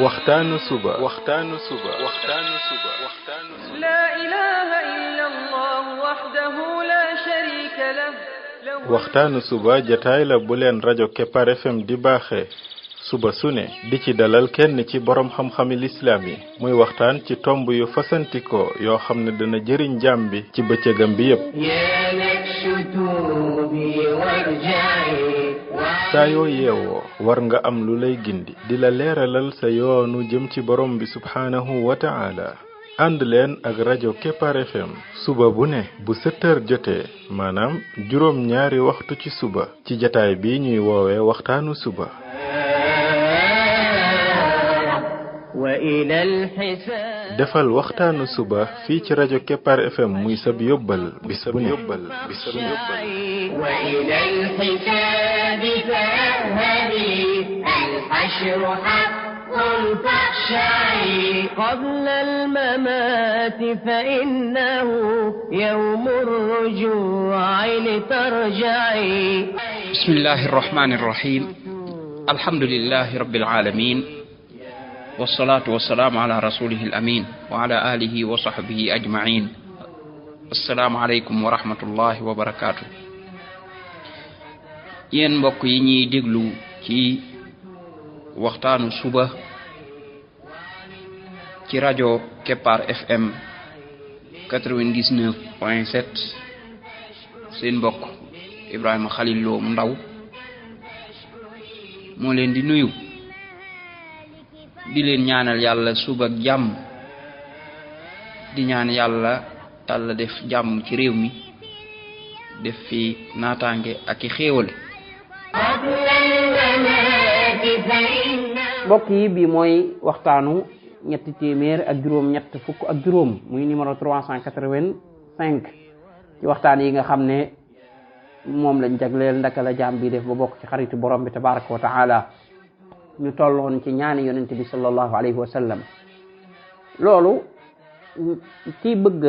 waxtaanu suba لا إله إلا الله وحده لا شريك له waxtaanu suba jataay la bu leen rajo Kepar FM di baaxee suba su ne di ci dalal kenn ci borom xam-xami lislaam yi muy waxtaan ci tomb yu fasantikoo yoo xam ne dana jëriñ jaam bi ci bëccëgam bi yépp saa yoo yeewoo war nga am lu lay gindi di la leeralal sa yoonu jëm ci borom bi subhaanahu wa ta'ala ànd leen ak rajo Kepar FM suba bu ne bu 7 heures jotee maanaam juróom ñaari waxtu ci suba ci jataay bi ñuy woowee waxtaanu suba defal waxtaanu suba fii ci rajo Kepar FM muy sab yóbbal bis bu ne قبل الممات فإنه يوم الرجوع لترجعي بسم الله الرحمن الرحيم الحمد لله رب العالمين والصلاة والسلام على رسوله الأمين وعلى آله وصحبه أجمعين السلام عليكم ورحمة الله وبركاته yéen mbokk yi ñuy déglu ci waxtaanu suba ci rajo Kepar FM 99.7 seen mbokk Ibrahima Khalil Lo mu ndaw moo leen di nuyu di leen ñaanal yàlla suba ak jàmm di ñaan yàlla def jàmm ci réew mi def fi naataange ak i xéewal mbokk yi bi mooy waxtaanu ñetti téeméer ak juróom ñett fukk ak juróom muy numéro 385 ci waxtaan yi nga xam ne moom lañ jagleel ndaka la jaam bi def ba bokk ci xaritu borom bi tabaraka wa taala ñu tolloon ci ñaani yonent bi sallallahu alayhi wa sallam loolu ci bëgg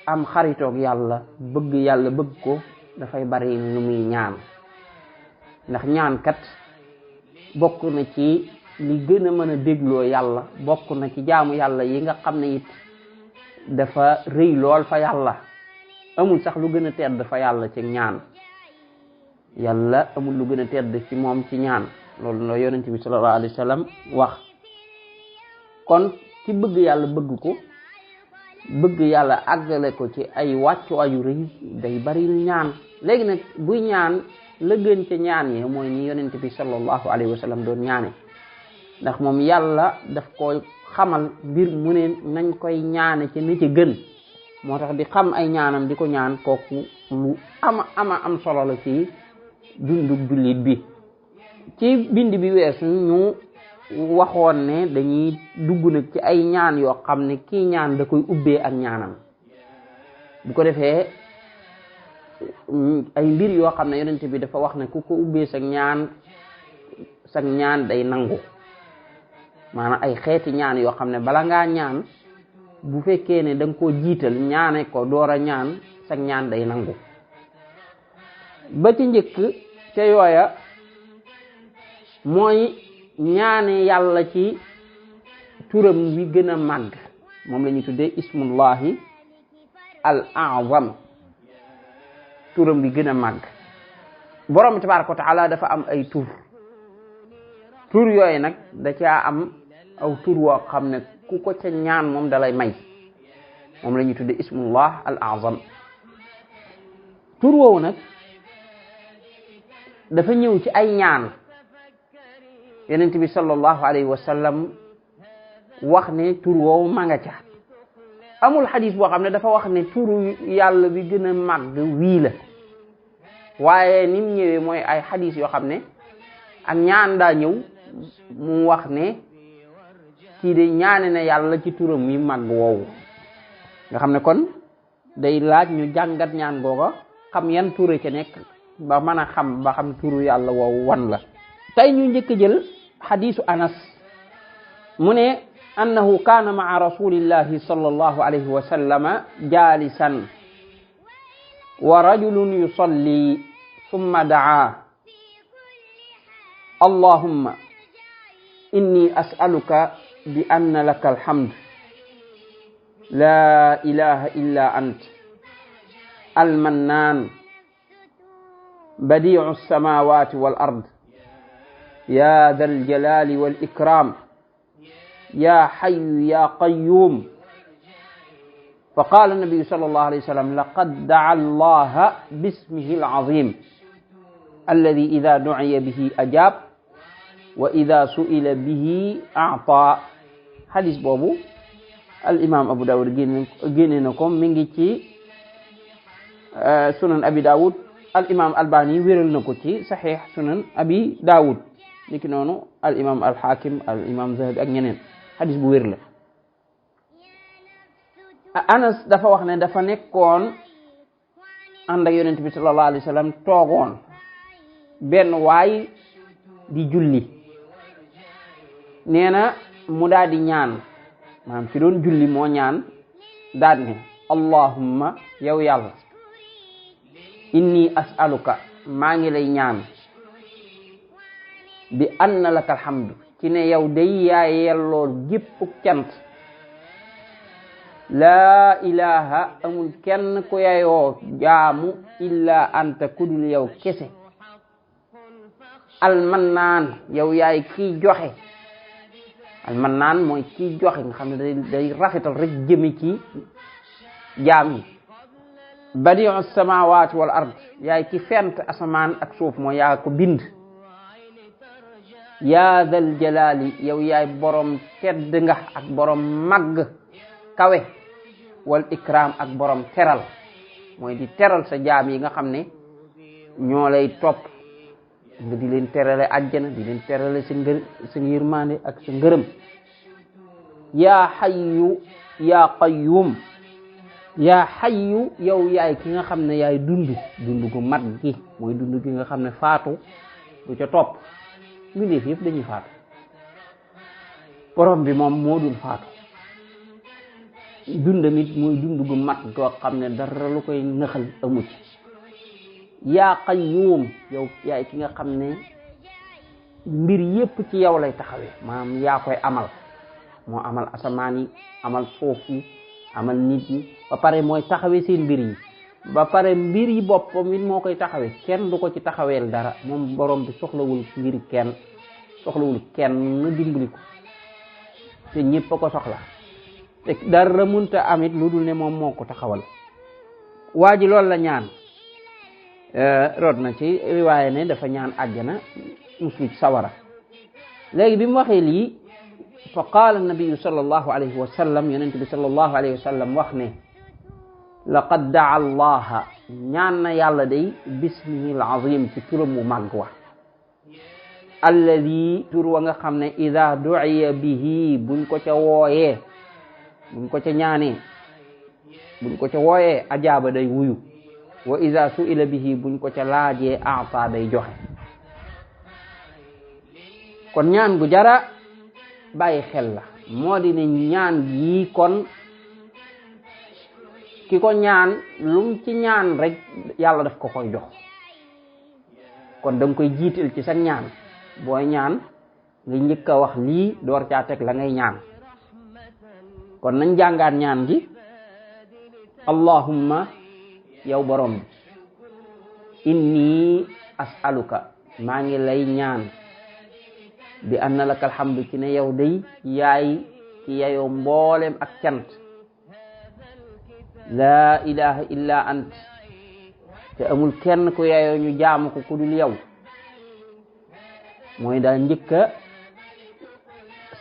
am xaritoog yàlla bëgg ko dafay bari lu muy ñaan ndax ñaan kat bokk na ci li gën a mën a dégloo yàlla bokk na ci jaamu yàlla yi nga xam ne it dafa rëy lool fa yàlla amul sax lu gën a tedd fa yàlla ci ñaan yàlla amul lu gën a tedd ci moom ci ñaan loolu la yonent bi sallallahu alayhi wa sallam wax kon ci bëgg yàlla bëgg yàlla àggale ko ci ay wàccuwaayu rëy day bari ñaan léegi nag buy ñaan la gën ca ñaan yi mooy ni yonent bi sallallahu alayhi wa sallam doon ñaane ndax moom yàlla daf ko xamal mbir mu ne nañ koy ñaane ci ni ci gën moo tax di xam ay ñaanam di ko ñaan kooku lu am solo la ci dundug jullit bi ci bind bi weesu ñu waxoon ne dañuy dugg nag ci ay ñaan yoo xam ne kii ñaan da koy ubbee ak ñaanam bu ko defee ay mbir yoo xam ne yonent bi dafa wax ne ku ko ubbee sa ñaan day nangu maanaam ay xeeti ñaan yoo xam ne bala ngaa ñaan bu fekkee ne da nga koo jiital ñaane ko door a ñaan sa ñaan day nangu ba ci njëkk ca yooya mooy ñaane yàlla ci turam wi gën a màgg moom la ñu tuddee ismullahi al a'zam turam bi gën a màgg borom bi tabaraka wa taala dafa am ay tur yooyu nag da caa am aw tur woo xam ne ku ko ca ñaan moom dalay may moom la ñuy tudde ismullah al azam tur woowu nag dafa ñëw ci ay ñaan yonent bi sallallahu alayhi wa sallam wax ne tur woowu ma nga ca amul xadis boo xam ne dafa wax ne turu yàlla bi gën a màgg wii la waaye ni mu ñëwee mooy ay xadis yoo xam ne ak ñaan daa ñëw mu wax ne kii de ñaane na yàlla ci turam yi màgg woowu nga xam ne kon day laaj ñu jàngat ñaan googa xam yan ture ca nekk ba mën a xam ba xam turu yàlla woowu wan la tey ñu njëkk jël xadisu Anas mu ne annahu kaana ma'a rasulillahi sallallahu alayhi wa sallama jalisan wa rajulun yusalli thumma daa allahumma inni as'aluka bi anna laka alhamd la ilaha illa ant almannan badi'u as-samawati wal ard ya dhal jalali wal ikram ya hayyu ya qayyum. فقال النبي صلى الله عليه وسلم لقد دعا الله باسمه العظيم الذي إذا دعي به أجاب وإذا سئل به أعطى. حديث بابو الإمام أبو داود génnenakom mi ngi ci sunan abi Dawud. الإمام الباني wéral na ko ci sahih sunan abi Dawud niki noonu الإمام الحاكم الإمام Zahabi ak ñeneen. xadis bu wér la. Anas dafa wax ne dafa nekkoon ànd ak yonent bi sallallahu alayhi wa sallam toogoon benn waay di julli nee na mu daal di ñaan maanaam ci doon julli moo ñaan daal ne allahumma yow yàlla inni as'aluka maa ngi lay ñaan bi anna laka alhamdu ci ne yow day yaa yelloo gépp cant laa ilaha amul kenn ku yayoo jaamu illa anta kudul yow kese almannaan yow yaay kiy joxe. almannaan mooy kiy joxe nga xam ne day rafetal rek jëme ci jaam yi. badi'u samawati wal ard yaay ki fent asamaan ak suuf mooy yaa ko bind. yaa dal jalali yow yaay borom tedd nga ak borom màgg kawe wal ikram ak borom teral mooy di teral sa jaam yi nga xam ne ñoo lay topp nga di leen terale àjjana di leen terale sa yërmande ak sa ngërëm. yaa hayyu yaa qayyum yaa hayyu yow yaay ki nga xam ne yaay dund gu mat gi mooy dund gi nga xam ne faatu du ca topp. mbindeef yëpp dañuy faatu borom bi moom moo dul faatu dundamit mooy dund gu mat goo xam ne dara lu koy nëxal amu ci. yaa qayyum yow yaay ki nga xam ne mbir yëpp ci yow lay taxawee maanaam yaa koy amal moo amal asamaan yi amal suuf yi amal nit yi ba pare mooy taxawee seen mbir yi ba pare mbir yi boppam it moo koy taxawee kenn du ko ci taxaweel dara moom borom bi soxlawul mbiri kenn soxlawul kenn dimbali ko te ñëpp a ko soxla te dara munta amit lu dul ne moom moo ko taxawal. waa ji loolu la ñaan root na ci riwaaya ne dafa ñaan àjjana muslu ci sawara. léegi bi mu waxee lii fa qaala nabiyu sallallahu alayhi wa sallam yonent bi sallallahu alayhi wa sallam wax ne laqad daa allaha ñaan na yàlla day bismihi al-azim ci turam mu màgg wa alladi tur wa nga xam ne ida du'iya bihi buñ ko ca wooyee buñ ko ca ñaanee buñ ko ca wooyee ajaaba day wuyu wa ida su'ila bihi buñ ko ca laajee a'ta day joxe. kon ñaan gu jara bàyyi xel la moo di ne ñaan yi kon ki ko ñaan lum ci ñaan rek yàlla daf ko koy jox. kon da nga koy jiital ci sa ñaan booy ñaan nga njëkk a wax lii door caa teg la ngay ñaan. kon nañ jàngaat ñaan gi allahumma yow borom bi inni as'aluka maa ngi lay ñaan bi anna laka alhamdu ci ne yow day yaay ki yayoo mboolem ak cant. laa ilaha illa ant te amul kenn ku yayoo ñu jaamu ko ku dul yow. mooy daa njëkk a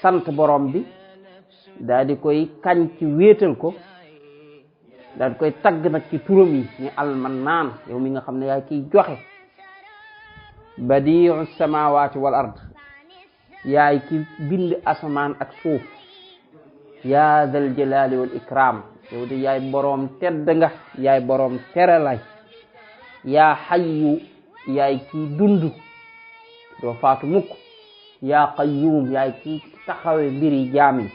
sant borom bi daa di koy kañ ci wéetal ko daa di koy tagg nag ci turam yi ni almannaan yow mi nga xam ne yaay kiy joxe. badi'u samawati wal ard yaay ki bind asamaan ak suuf. yaa dal jalali wal ikram yow de yaay boroom tedd nga yaay boroom teralay. yaa hayyu yaay ki dund doo faatu mukk. yaa qayyum yaay ki taxawe mbiri jaam yi.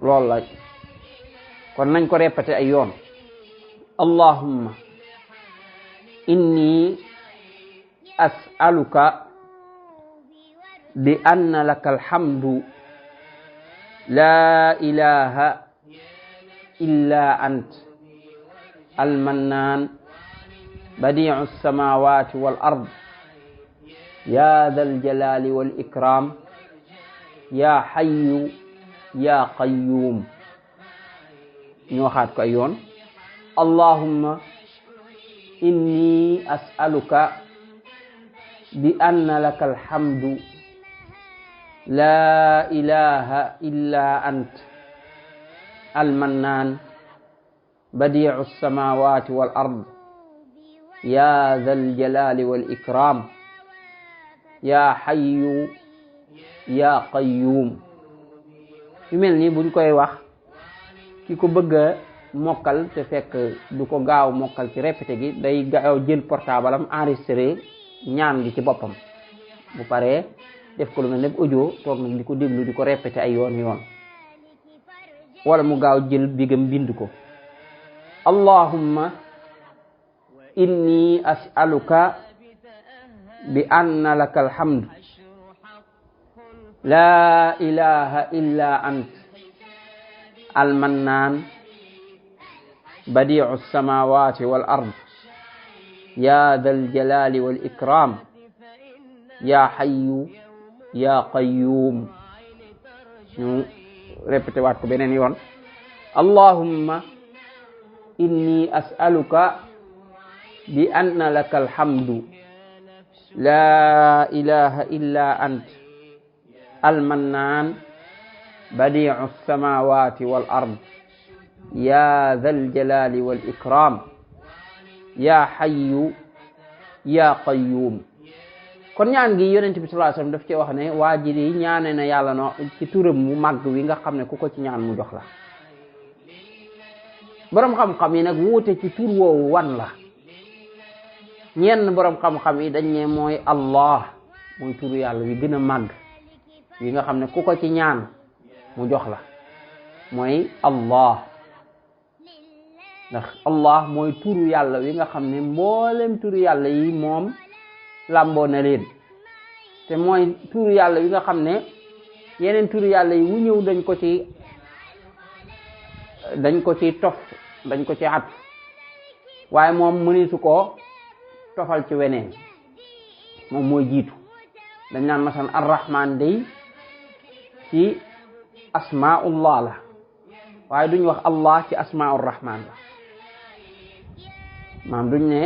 loolu la kon nañ ko répété ay yoon allahumma inni as'aluka bi anna laka alhamdu la ilaha illa ant almannan badi'u as-samawati wal ard ya dhal jalali wal ikram ya hayyu ya qayyum. ñu waxaat ko ay yoon. allahumma inni as'aluka bi anna laka alhamdu la ilaha illa ant almannan badi'u as-samawati wal ard ya dhal jalali wal ikram ya hayyu ya qayyum. yu mel nii buñ koy wax ki ko bëgg a mokkal te fekk du ko gaaw mokkal ci répété gi day gaaw jël portable am enregistré ñaan gi ci boppam, bu paree def ko lu mel ne audio toog nag di ko déglu di ko répété ay yoon yoon, wala mu gaaw jël bigam bind ko. allahumma inni as'aluka bi anna laka alhamdu la ilaha illa ant almannan badi'u as-samawati wal ard ya dhal jalali wal ikram ya hayyu ya qayyum. ñu répété waat ko beneen yoon. allahumma inni as'aluka bi anna laka alhamdu la ilaha illa ant almannan badi'u as-samawati wal ard ya dhal jalali wal ikram ya hayyu ya qayyum. kon ñaan gi yonent bi sallallahu alayhi wasallam daf ci wax ne waa ji di ñaane na yàlla no ci turam mu màgg wi nga xam ne ku ko ci ñaan mu jox la. borom xam-xam yi nag wuute ci tur woowu wan la. ñenn borom xam-xam yi dañ ne mooy Allah, mooy turu yàlla wi gën a màgg wi nga xam ne ku ko ci ñaan mu jox la, mooy Allah. ndax Allah mooy turu yàlla wi nga xam ne mboolem turu yàlla yi moom làmboo na leen, te mooy turu yàlla wi nga xam ne yeneen turu yàlla yi wu ñëw dañ ko ci tof, dañ ko ci at, waaye moom mënisu ko tofal ci weneen, moom mooy jiitu. dañ naan masalan ar-rahman day ci asmaullah la, waaye duñ wax Allah ci asmaur rahman la. maam duñ ne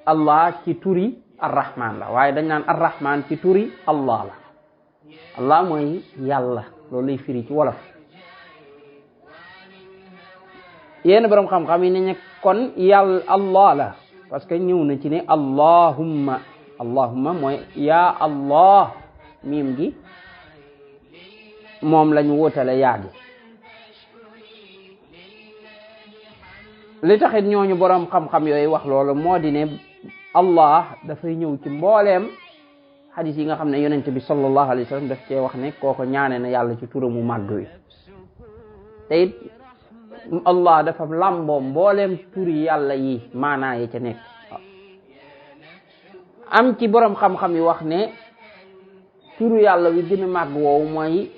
Allah ci turi ar-rahman la, waaye dañ naan ar-rahman ci turi Allah la. Allah mooy yàlla, loolu lay firi ci wolof. yéen borom xam-xam yi ne kon yàlla Allah la, parce que ñëw na ci ne allahumma. allahumma mooy yaa Allah, miim gi moom lañu wóotale yaa gi. li taxit ñooñu borom xam-xam yooyu wax loolu moo di ne Allah dafay ñëw ci mbooleem xadis yi nga xam ne yonent bi sallallahu alayhi wa sallam daf cee wax ne kooko ñaane na yàlla ci turamu màgg wi. te it Allah dafa làmboo mbooleem turi yàlla yi maanaa yi ca nekk. am ci borom xam-xam yi wax ne turu yàlla wi gën a màgg woowu mooy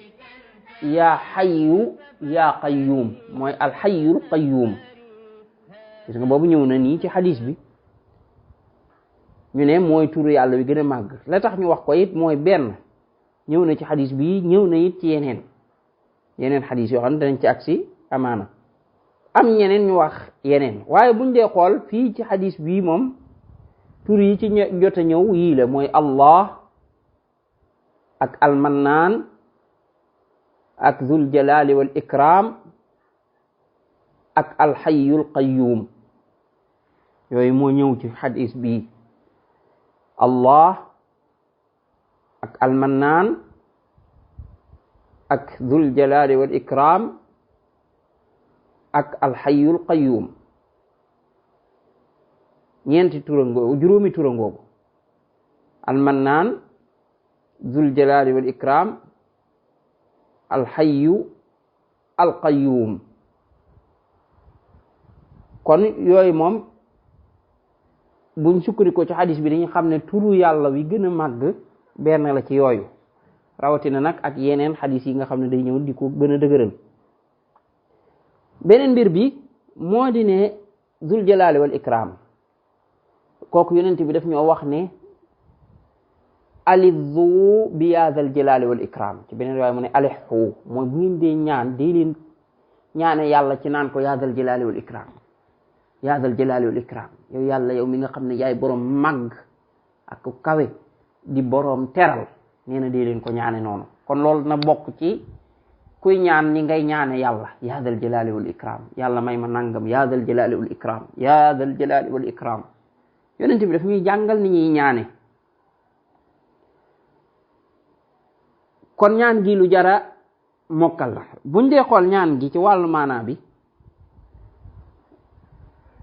yaa hayyu yaa qayyum, mooy alhayyul qayyum. gis nga boobu ñëw na nii ci xadis bi, ñu ne mooy turu yàlla wi gën a màgg. la tax ñu wax ko it mooy benn, ñëw na ci xadis bi, ñëw na it ci yeneen xadis yoo xam ne danañ ci agsi amaana. am ñeneen ñu wax yeneen, waaye buñ dee xool fii ci xadis bii moom tur yi ci jot a ñëw yii la, mooy Allah ak almannaan ak zul jalali wal ikram ak alhayyul qayyum. yooyu moo ñëw ci xadis bii. Allah ak almannaan ak zul jalali wal ikram ak alhayyul qayyum. ñeenti turangoogu, juróomi turangoogu: almannaan, zul jalali wal ikram, alhayyu, alqayyum. kon yooyu moom buñ sukkandikoo ci xadis bi dañu xam ne turu yàlla wi gën a màgg benn la ci yooyu rawatina nag ak yeneen xadis yi nga xam ne day ñëw di ko gën a dëgëral. beneen mbir bi moo di ne zul jalaali wal ikram kooku yonent bi daf ñoo wax ne alidhu bi yaazal jalaali wal ikram ci beneen waaye mu ne alixu mooy bu ngeen dee ñaan dee leen ñaane yàlla ci naan ko yaazal jalaali wal ikram yaazal jalaali wal ikram yow yàlla yow mi nga xam ne yaay boroom màgg ak kawe di boroom teral nee na dee leen ko ñaane noonu. kon loolu na bokk ci kuy ñaan ni ngay ñaane yàlla yaazal jalaali wal ikram yàlla may ma nangam yaazal jalaali wal ikram yaazal jalaali wal ikram yonent bi daf ñuy jàngal ni ñuy ñaane. kon ñaan gi lu jara mokkal la buñ dee xool ñaan gi ci wàllu maanaa bi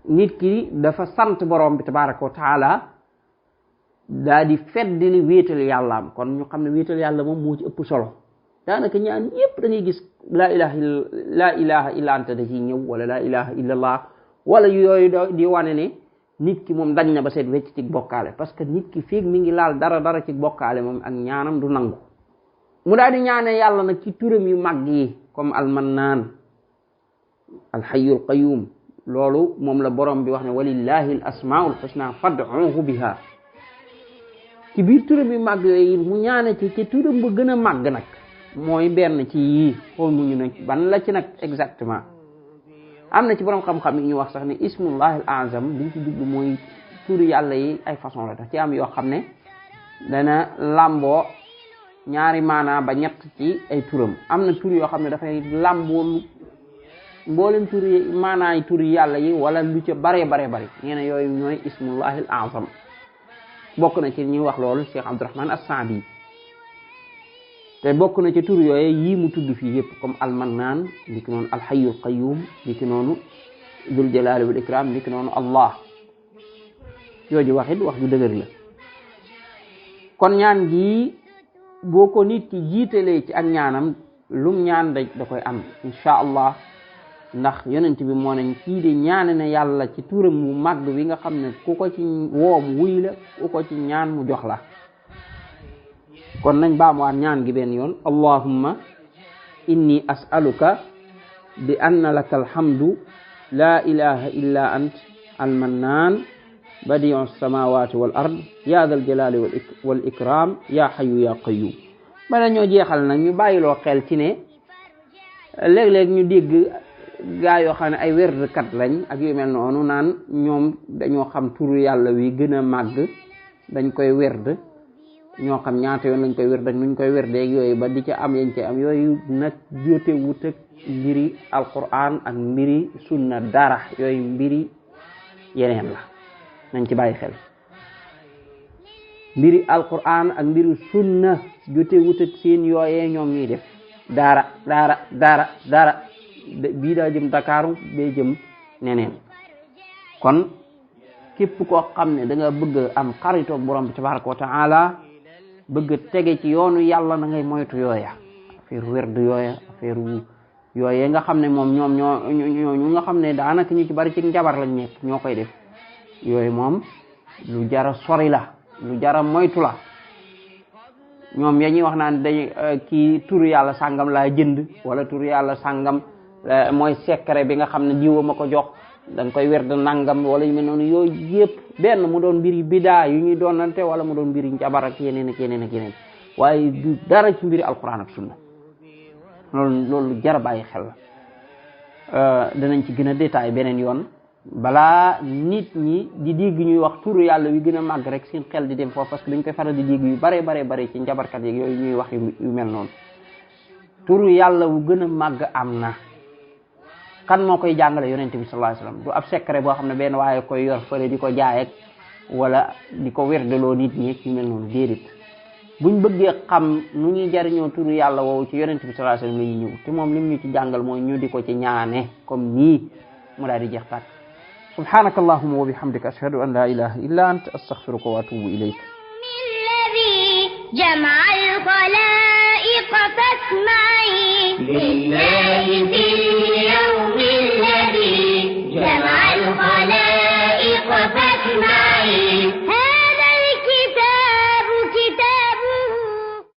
nit ki dafa sant borom bi tabaraka wa taala daa di feddali wéetal yàllaam kon ñu xam ne wéetal yàlla moom moo ci ëpp solo daanaka ñaan yépp da ngay gis laa ilaha illa anta da ciy ñëw wala laa ilaha illa allah wala yooyu di wane ne nit ki moom dañ na ba seet wecc ci bokkaale parce que nit ki feeg mi ngi laal dara ci bokkaale moom ak ñaanam du nangu. mu daal di ñaane yàlla nag ci turam yu mag yi comme almannaan alxayyul qayyum loolu moom la borom bi wax ne walillahi al asmaul husna fad'uhu biha ci biir turam yu mag yooyu mu ñaane ci turam ba gën a màgg nag mooy benn ci yii xool mu ñu ne ban la ci nag exactement. am na ci borom xam-xam yi ñu wax sax ne ismullahi al azam liñ ci jublu mooy turu yàlla yi ay façon la tax ci am yoo xam ne dana làmboo ñaari maanaa ba ñett ci ay turam am na tur yoo xam ne dafay làmboo mboolem turi maanaa yi turi yàlla yi wala lu ca bare nee na yooyu ñooy ismullahi al azam bokk na ci ñuy wax loolu Cheikh Abdurrahman as-Saadi te bokk na ci tur yooyu yii mu tudd fii yëpp comme almannaan li ki noonu alhayyul qayyum li ki noonu dul jalaali wal ikram li ki noonu allah yooju waxit wax ju dëgër la. kon ñaan gi boo ko nit ki jiitalee ci ak ñaanam lum ñaan da koy am insha allah ndax yonent bi moo nañ kii de ñaane na yàlla ci turam mu màgg wi nga xam ne ku ko ci woom wuy la ku ko ci ñaan mu jox la. kon nañ baamuwaat ñaan gi benn yoon allahumma inni as'aluka bi anna laka alhamdu la ilaha illa ant almannaan badi'u samawati wal ard ya dal jalali wal ikram ya hayyu ya qayyum. bala ñoo jeexal nag ñu bàyyiloo xel ci ne léeg-léeg ñu dégg gaa yoo xam ne ay werdkat lañ ak yu mel noonu naan ñoom dañoo xam turu yàlla wi gën a màgg dañ koy werd ñoo xam ñaata yoon lañ koy werd ak nuñ koy werdeeg yooyu ba di ca am yañ ca am yooyu nag jote wut ak mbiri alquran ak mbiri sunna dara yooyu mbiri yeneen la nañ ci bàyyi xel. mbiri alquran ak mbiri sunna jote wut ak seen yooyee ñoom ñuy def dara bii daa jëm Dakaaru bee jëm neneen. kon képp koo xam ne da nga bëgg am xaritoog borom bi tabaraka wa taala bëgg tege ci yoonu yàlla na ngay moytu yooya affaire werd yooya affaire yooyee nga xam ne moom ñoom ñoo nga xam ne daanaka ñu ci bari ci njabar lañ nekk ñoo koy def yooyu moom lu jara sori la lu jara moytu la. ñoom ya ñuy wax naan dañ kii turu yàlla sàngam laa jënd wala turu yàlla sàngam mooy secret bi nga xam ne jiwa ma ko jox dañ koy werd nangam wala yu mel noonu yooyu yëpp benn mu doon mbiri bidaa yu ñuy doonante wala mu doon mbiri njabar ak yeneen waaye du dara ci mbiri alquran ak sunna loolu jar a bàyyi xel la. danañ ci gën a détail beneen yoon balaa nit ñi di dégg ñuy wax turu yàlla wi gën a màgg rek seen xel di dem foofu parce que dañ koy faral di dégg yu bare ci njabarkat yeeg yooyu ñuy wax yu mel noonu. turu yàlla wu gën a màgg am na. kan moo koy jàngale yonent bi sallallahu alayhi wasallam du ab secret boo xam ne benn waaye koy yor fële di ko jaay ak wala di ko werdeloo nit ñi yu mel noonu déedéet. buñ bëggee xam nu ñuy jariñoo turu yàlla woowu ci yonent bi sallallahu alayhi wasallam la ñuy ñëw te moom lim ñu ci jàngal mooy ñu di ko ci ñaane comme nii mu daal di jeex tàkk. subhanaka allahumma wa bihamdika ashhadu an la ilaha illa anta astaghfiruka wa atubu ilayk. جمع الخلائق فاسمعي لله